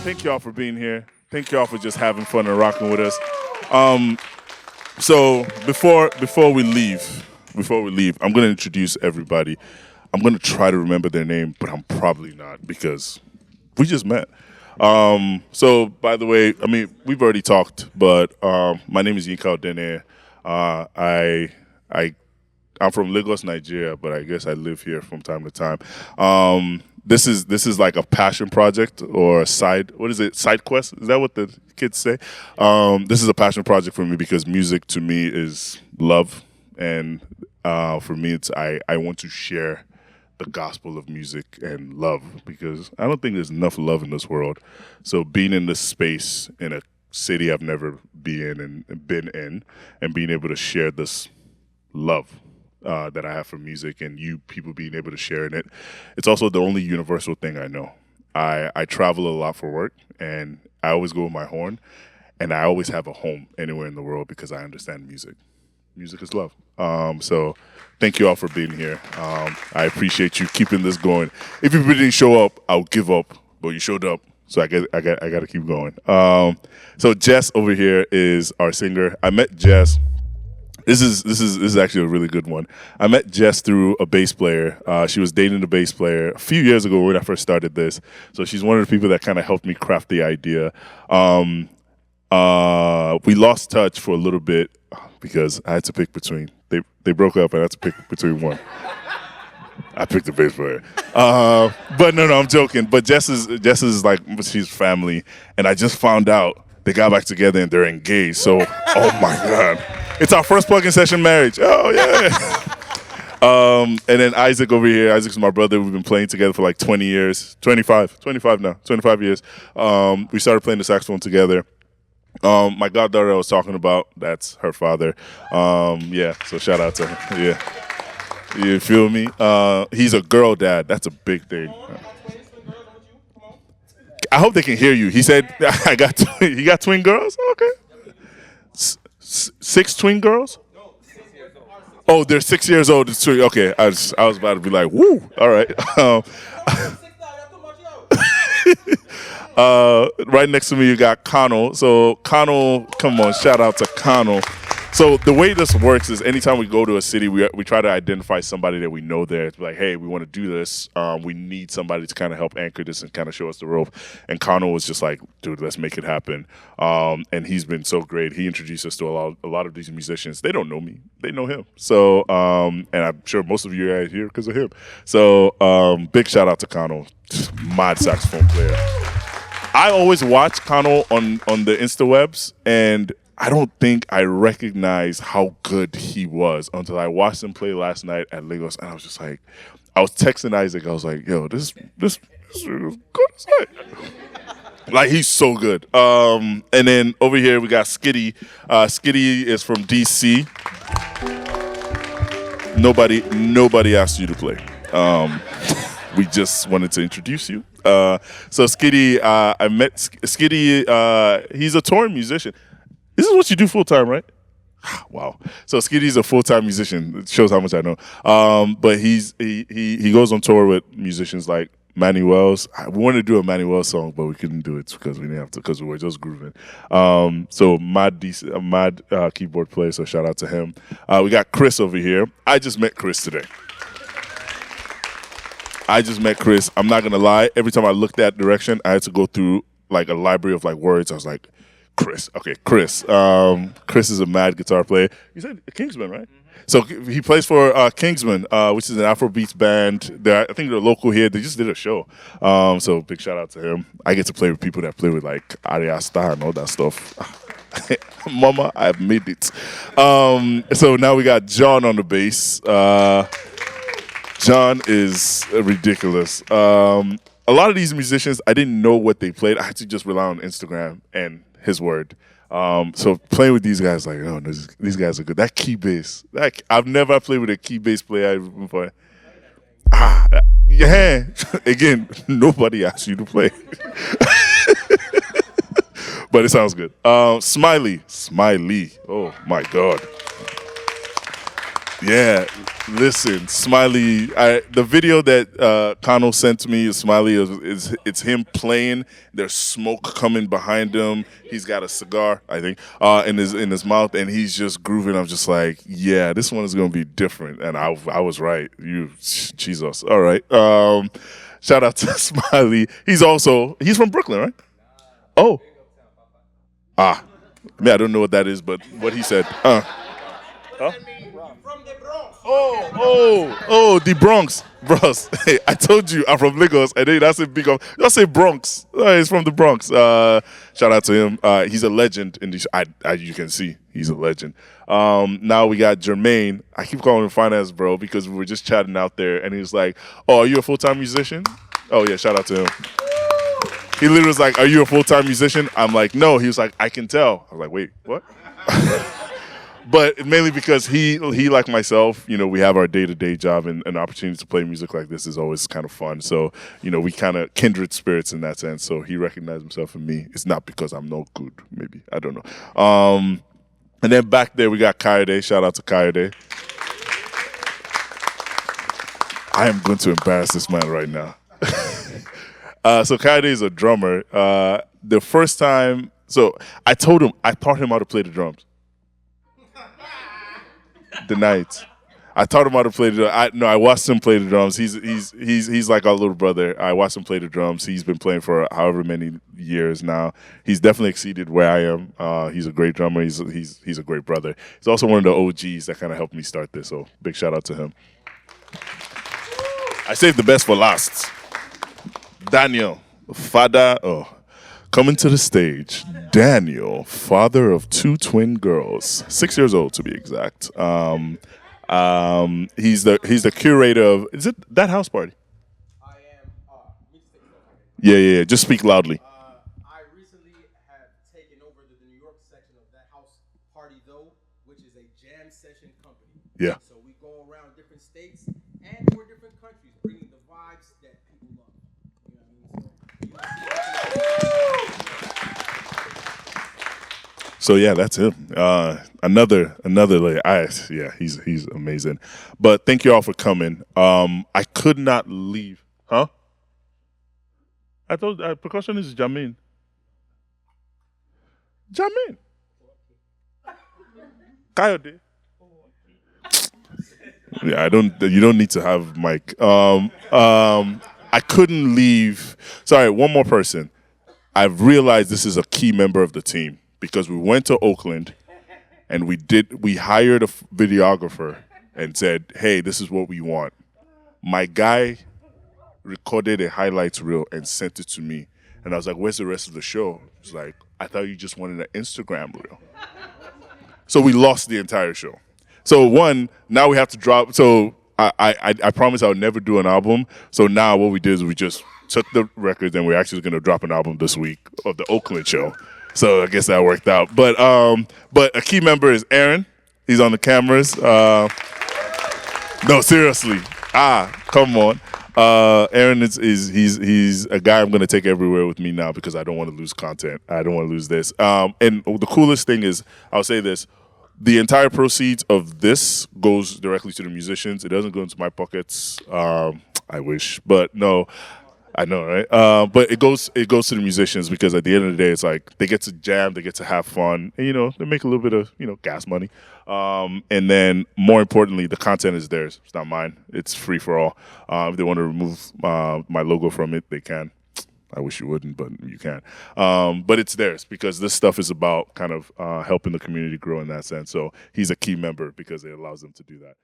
Thank y'all for being here. Thank y'all for just having fun and rocking with us. So before we leave, I'm going to introduce everybody. I'm going to try to remember their name, but I'm probably not because we just met. So by the way, I mean, we've already talked, but my name is Kayode. I'm from Lagos, Nigeria, but I guess I live here from time to time. This is like a passion project or a side quest? Is that what the kids say? This is a passion project for me because music to me is love, and for me it's I want to share the gospel of music and love because I don't think there's enough love in this world. So being in this space in a city I've never been in and being able to share this love that I have for music and you people being able to share in it. It's also the only universal thing I know. I travel a lot for work and I always go with my horn and I always have a home anywhere in the world because I understand music. Music is love. So thank you all for being here. I appreciate you keeping this going. If you didn't show up, I'll give up, but you showed up. So I got to keep going. So Jess over here is our singer. I met Jess. This is actually a really good one. I met Jess through a bass player. She was dating a bass player a few years ago when I first started this. So she's one of the people that kind of helped me craft the idea. We lost touch for a little bit because I had to pick between. They broke up and I had to pick between one. I picked the bass player. But no, I'm joking. But Jess is like, she's family. And I just found out they got back together and they're engaged. So, oh my God. It's our first plug-in session marriage. Oh, yeah. And then Isaac over here. Isaac's my brother. We've been playing together for like 20 years. 25 years. We started playing the saxophone together. My goddaughter I was talking about, that's her father. Yeah, so shout out to her. Yeah. You feel me? He's a girl dad. That's a big thing. I hope they can hear you. He said, he got twin girls? Okay. 6 twin girls? Oh, they're 6 years old. Okay, I was about to be like, woo, all right. Right next to me, you got Connell. So Connell, come on, shout out to Connell. So the way this works is anytime we go to a city, we try to identify somebody that we know there. It's like, hey, we want to do this. We need somebody to kind of help anchor this and kind of show us the rope. And Connell was just like, dude, let's make it happen. And he's been so great. He introduced us to a lot of these musicians. They don't know me. They know him. So, and I'm sure most of you are here because of him. So big shout out to Connell, mad saxophone player. I always watch Connell on the Instawebs, and I don't think I recognized how good he was until I watched him play last night at Lagos, and I was just like, I was texting Isaac, I was like, yo, this is good as heck. Like, he's so good. And then over here we got Skidy. Skidy is from DC. Nobody asked you to play. We just wanted to introduce you. So Skidy, I met Skidy. He's a touring musician. This is what you do full time, right? Wow. So Skidy's a full-time musician. It shows how much I know. But he goes on tour with musicians like Manny Wells. We wanted to do a Manny Wells song, but we couldn't do it because we didn't have to because we were just grooving. So mad keyboard player. So shout out to him. We got Chris over here. I just met Chris today. I'm not gonna lie. Every time I looked that direction, I had to go through like a library of like words. I was like, Chris. Okay, Chris. Chris is a mad guitar player. You said Kingsman, right? Mm-hmm. So he plays for Kingsman, which is an Afrobeats band. I think they're local here. They just did a show. So big shout out to him. I get to play with people that play with like Ari Star and all that stuff. Mama, I've made it. So now we got John on the bass. John is ridiculous. A lot of these musicians, I didn't know what they played. I had to just rely on Instagram and his word. So playing with these guys, like, oh, these guys are good. That key bass, I've never played with a key bass player before. Yeah. Again, nobody asked you to play. But it sounds good. Smiley. Oh, my God. Yeah, listen, Smiley. The video that Connell sent to me is Smiley. It's him playing. There's smoke coming behind him. He's got a cigar, I think, in his mouth, and he's just grooving. I'm just like, yeah, this one is gonna be different. And I was right. Jesus. All right. Shout out to Smiley. He's from Brooklyn, right? Oh, ah, man, I don't know what that is, but what he said. Huh? The Bronx, bros. Hey, I told you I'm from Lagos, and then that's a big up. Just say Bronx. He's from the Bronx. Shout out to him. He's a legend in the. You can see he's a legend. Now we got Jermaine. I keep calling him finance bro because we were just chatting out there, and he was like, "Oh, are you a full-time musician?" Oh yeah, shout out to him. He literally was like, "Are you a full-time musician?" I'm like, "No." He was like, "I can tell." I was like, "Wait, what?" But mainly because he like myself, we have our day-to-day job, and an opportunity to play music like this is always kind of fun. So, we kind of kindred spirits in that sense. So he recognized himself in me. It's not because I'm no good, maybe. I don't know. And then back there we got Kayode. Shout out to Kayode. I am going to embarrass this man right now. So Kayode is a drummer. The first time, so I taught him how to play the drums. The night I taught him how to play the drums. I watched him play the drums. He's like our little brother. I watched him play the drums. He's been playing for however many years now. He's definitely exceeded where I am. He's a great drummer. He's a great brother. He's also one of the OGs that kind of helped me start this. So big shout out to him. I saved the best for last. Daniel, father. Coming to the stage, Daniel, father of 2 twin girls, 6 years old to be exact. He's the curator of, is it that house party? I am. Yeah. Just speak loudly. I recently have taken over the New York section of that house party, though, which is a jam session company. Yeah. So we go around different states and/or different countries, bringing the vibes that people love. You know what I mean? So yeah, that's him. Another he's amazing. But thank you all for coming. I could not leave. Huh? I thought percussion is Jermaine. Jermaine. Kayode. Yeah, you don't need to have Mike. I couldn't leave. Sorry, one more person. I've realized this is a key member of the team because we went to Oakland and we hired a videographer and said, "Hey, this is what we want." My guy recorded a highlights reel and sent it to me. And I was like, "Where's the rest of the show?" He's like, "I thought you just wanted an Instagram reel." So we lost the entire show. So now we have to drop. So I promised I would never do an album. So now what we did is we just took the records and we're actually going to drop an album this week of the Oakland show. So I guess that worked out. But a key member is Aaron. He's on the cameras. No, seriously. Come on. Aaron he's a guy I'm going to take everywhere with me now because I don't want to lose content. I don't want to lose this. And the coolest thing is, I'll say this. The entire proceeds of this goes directly to the musicians. It doesn't go into my pockets. I wish, but no. I know, right? But it goes to the musicians because at the end of the day, it's like they get to jam, they get to have fun, and they make a little bit of gas money. And then more importantly, the content is theirs. It's not mine. It's free for all. If they want to remove my logo from it, they can. I wish you wouldn't, but you can. But it's theirs because this stuff is about kind of helping the community grow in that sense. So he's a key member because it allows them to do that.